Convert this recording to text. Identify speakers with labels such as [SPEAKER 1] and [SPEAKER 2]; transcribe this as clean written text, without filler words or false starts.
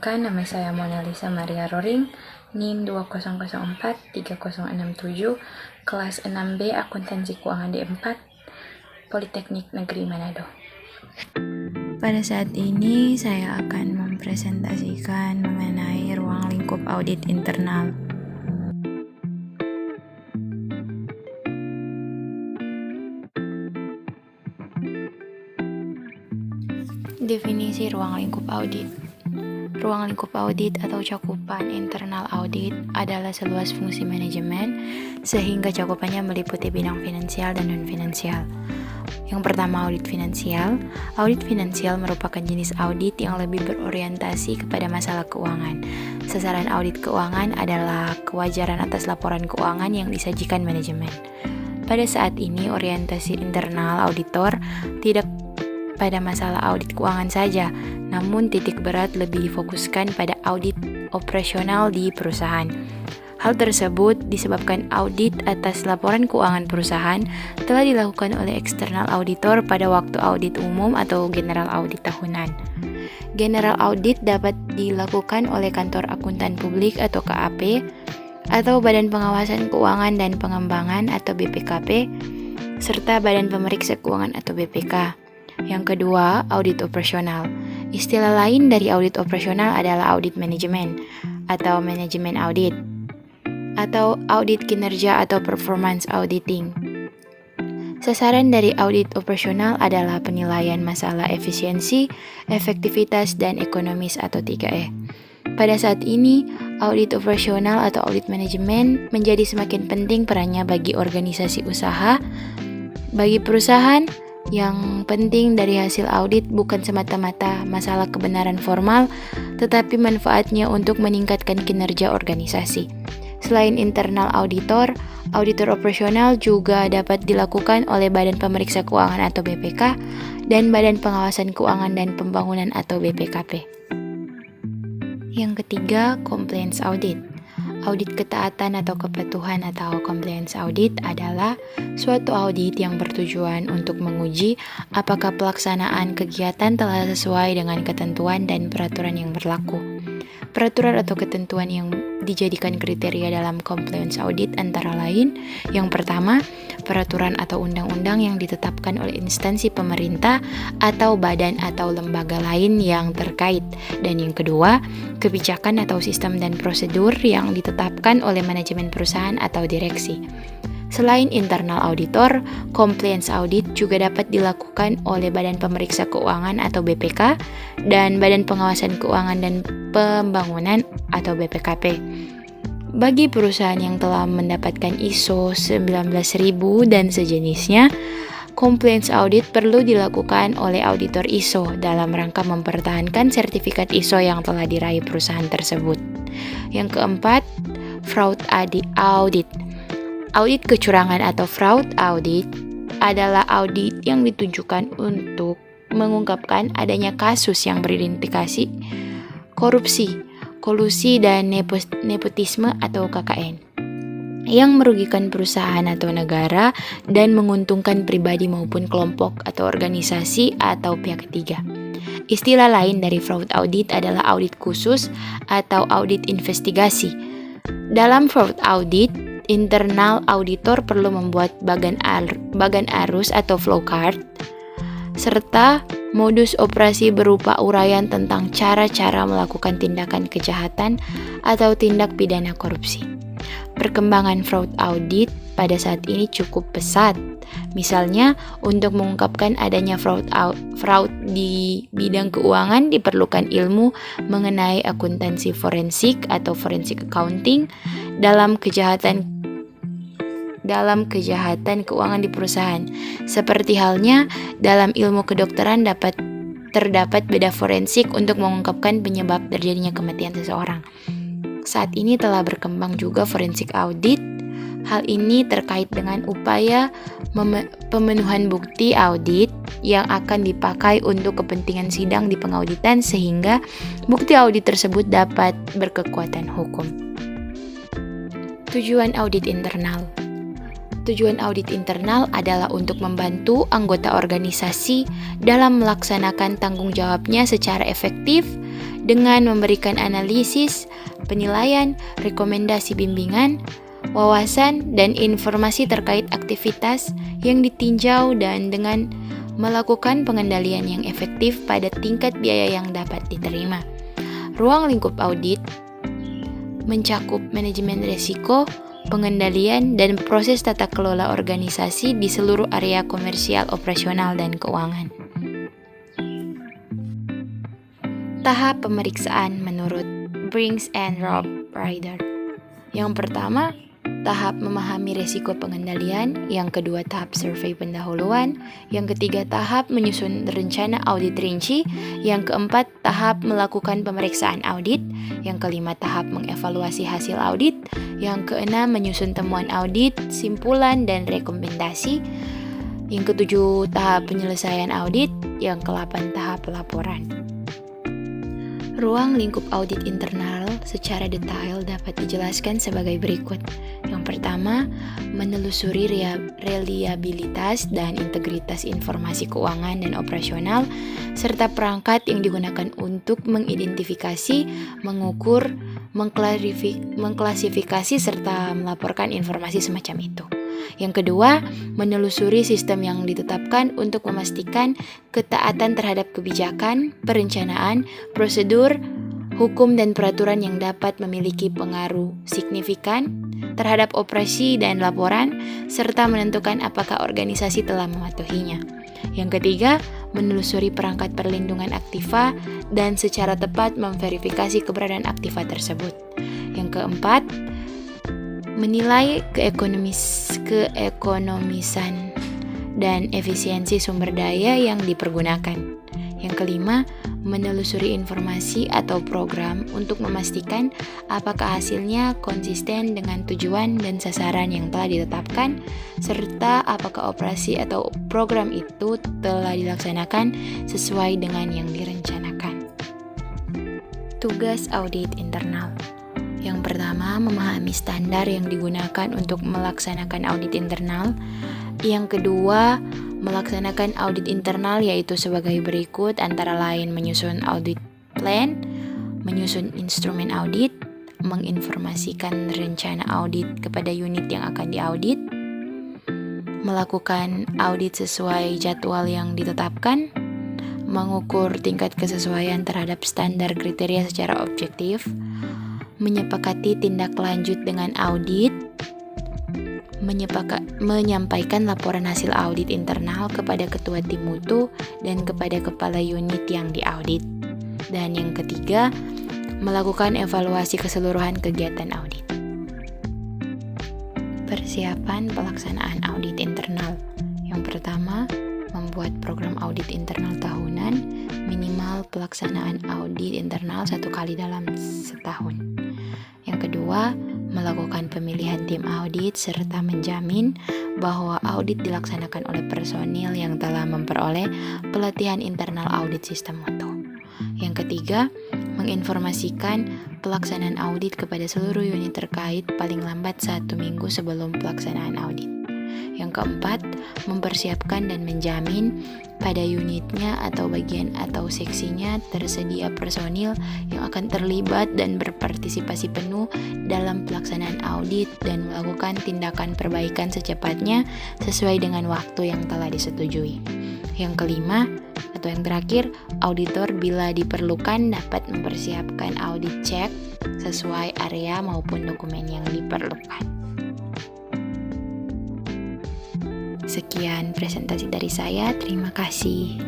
[SPEAKER 1] Perkenalkan, nama saya Mona Lisa Maria Roring, NIM 20043067, kelas 6B Akuntansi Keuangan D4, Politeknik Negeri Manado. Pada saat ini saya akan mempresentasikan mengenai ruang lingkup audit internal. Definisi ruang lingkup audit. Ruang lingkup audit atau cakupan internal audit adalah seluas fungsi manajemen sehingga cakupannya meliputi bidang finansial dan non-finansial. Yang pertama, audit finansial. Audit finansial merupakan jenis audit yang lebih berorientasi kepada masalah keuangan. Sasaran audit keuangan adalah kewajaran atas laporan keuangan yang disajikan manajemen. Pada saat ini, orientasi internal auditor tidak pada masalah audit keuangan saja, namun titik berat lebih difokuskan pada audit operasional di perusahaan. Hal tersebut disebabkan audit atas laporan keuangan perusahaan telah dilakukan oleh eksternal auditor pada waktu audit umum atau general audit tahunan. General audit dapat dilakukan oleh kantor akuntan publik atau KAP, atau Badan Pengawasan Keuangan dan Pengembangan atau BPKP, serta Badan Pemeriksa Keuangan atau BPK. Yang kedua, audit operasional. Istilah lain dari audit operasional adalah audit manajemen atau manajemen audit, atau audit kinerja atau performance auditing. Sasaran dari audit operasional adalah penilaian masalah efisiensi, efektivitas, dan ekonomis atau 3E. Pada saat ini, audit operasional atau audit manajemen menjadi semakin penting perannya bagi organisasi usaha, bagi perusahaan. Yang penting dari hasil audit bukan semata-mata masalah kebenaran formal, tetapi manfaatnya untuk meningkatkan kinerja organisasi. Selain internal auditor, auditor operasional juga dapat dilakukan oleh Badan Pemeriksa Keuangan atau BPK dan Badan Pengawasan Keuangan dan Pembangunan atau BPKP. Yang ketiga, compliance audit. Audit ketaatan atau kepatuhan atau compliance audit adalah suatu audit yang bertujuan untuk menguji apakah pelaksanaan kegiatan telah sesuai dengan ketentuan dan peraturan yang berlaku. Peraturan atau ketentuan yang dijadikan kriteria dalam compliance audit antara lain: yang pertama, peraturan atau undang-undang yang ditetapkan oleh instansi pemerintah atau badan atau lembaga lain yang terkait, dan yang kedua, kebijakan atau sistem dan prosedur yang ditetapkan oleh manajemen perusahaan atau direksi. Selain internal auditor, compliance audit juga dapat dilakukan oleh Badan Pemeriksa Keuangan atau BPK dan Badan Pengawasan Keuangan dan Pembangunan atau BPKP. Bagi perusahaan yang telah mendapatkan ISO 19000 dan sejenisnya, compliance audit perlu dilakukan oleh auditor ISO dalam rangka mempertahankan sertifikat ISO yang telah diraih perusahaan tersebut. Yang keempat, fraud audit. Audit kecurangan atau fraud audit adalah audit yang ditujukan untuk mengungkapkan adanya kasus yang berindikasi korupsi, kolusi, dan nepotisme atau KKN yang merugikan perusahaan atau negara dan menguntungkan pribadi maupun kelompok atau organisasi atau pihak ketiga. Istilah lain dari fraud audit adalah audit khusus atau audit investigasi. Dalam fraud audit, internal auditor perlu membuat bagan arus atau flowchart serta modus operasi berupa uraian tentang cara-cara melakukan tindakan kejahatan atau tindak pidana korupsi. Perkembangan fraud audit pada saat ini cukup pesat. Misalnya, untuk mengungkapkan adanya fraud di bidang keuangan diperlukan ilmu mengenai akuntansi forensik atau forensic accounting dalam kejahatan keuangan di perusahaan. Seperti halnya dalam ilmu kedokteran terdapat beda forensik untuk mengungkapkan penyebab terjadinya kematian seseorang. Saat ini telah berkembang juga forensik audit. Hal ini terkait dengan upaya pemenuhan bukti audit yang akan dipakai untuk kepentingan sidang di pengauditan sehingga bukti audit tersebut dapat berkekuatan hukum. Tujuan audit internal. Tujuan audit internal adalah untuk membantu anggota organisasi dalam melaksanakan tanggung jawabnya secara efektif dengan memberikan analisis, penilaian, rekomendasi bimbingan, wawasan, dan informasi terkait aktivitas yang ditinjau dan dengan melakukan pengendalian yang efektif pada tingkat biaya yang dapat diterima. Ruang lingkup audit mencakup manajemen risiko, pengendalian, dan proses tata kelola organisasi di seluruh area komersial, operasional, dan keuangan. Tahap pemeriksaan menurut Brinks and Rob Ryder. Yang pertama, tahap memahami risiko pengendalian. Yang kedua, tahap survei pendahuluan. Yang ketiga, tahap menyusun rencana audit rinci. Yang keempat, tahap melakukan pemeriksaan audit. Yang kelima, tahap mengevaluasi hasil audit. Yang keenam, menyusun temuan audit, simpulan, dan rekomendasi. Yang ketujuh, tahap penyelesaian audit. Yang kedelapan, tahap laporan. Ruang lingkup audit internal secara detail dapat dijelaskan sebagai berikut. Yang pertama, menelusuri reliabilitas dan integritas informasi keuangan dan operasional, serta perangkat yang digunakan untuk mengidentifikasi, mengukur, mengklasifikasi, serta melaporkan informasi semacam itu. Yang kedua, menelusuri sistem yang ditetapkan untuk memastikan ketaatan terhadap kebijakan, perencanaan, prosedur, hukum, dan peraturan yang dapat memiliki pengaruh signifikan terhadap operasi dan laporan, serta menentukan apakah organisasi telah mematuhinya. Yang ketiga, menelusuri perangkat perlindungan aktiva dan secara tepat memverifikasi keberadaan aktiva tersebut. Yang keempat, menilai keekonomisan dan efisiensi sumber daya yang dipergunakan. Yang kelima, menelusuri informasi atau program untuk memastikan apakah hasilnya konsisten dengan tujuan dan sasaran yang telah ditetapkan, serta apakah operasi atau program itu telah dilaksanakan sesuai dengan yang direncanakan. Tugas audit internal. Yang pertama, memahami standar yang digunakan untuk melaksanakan audit internal. Yang kedua, melaksanakan audit internal yaitu sebagai berikut, antara lain menyusun audit plan, menyusun instrumen audit, menginformasikan rencana audit kepada unit yang akan diaudit, melakukan audit sesuai jadwal yang ditetapkan, mengukur tingkat kesesuaian terhadap standar kriteria secara objektif, menyepakati tindak lanjut dengan audit, menyampaikan laporan hasil audit internal kepada ketua tim mutu dan kepada kepala unit yang diaudit. Dan yang ketiga, melakukan evaluasi keseluruhan kegiatan audit. Persiapan pelaksanaan audit internal. Yang pertama, membuat program audit internal tahunan, minimal pelaksanaan audit internal 1 kali dalam setahun. Yang kedua, melakukan pemilihan tim audit serta menjamin bahwa audit dilaksanakan oleh personil yang telah memperoleh pelatihan internal audit sistem mutu. Yang ketiga, menginformasikan pelaksanaan audit kepada seluruh unit terkait paling lambat 1 minggu sebelum pelaksanaan audit. Yang keempat, mempersiapkan dan menjamin pada unitnya atau bagian atau seksinya tersedia personil yang akan terlibat dan berpartisipasi penuh dalam pelaksanaan audit dan melakukan tindakan perbaikan secepatnya sesuai dengan waktu yang telah disetujui. Yang kelima, atau yang terakhir, auditor bila diperlukan dapat mempersiapkan audit cek sesuai area maupun dokumen yang diperlukan. Sekian presentasi dari saya, terima kasih.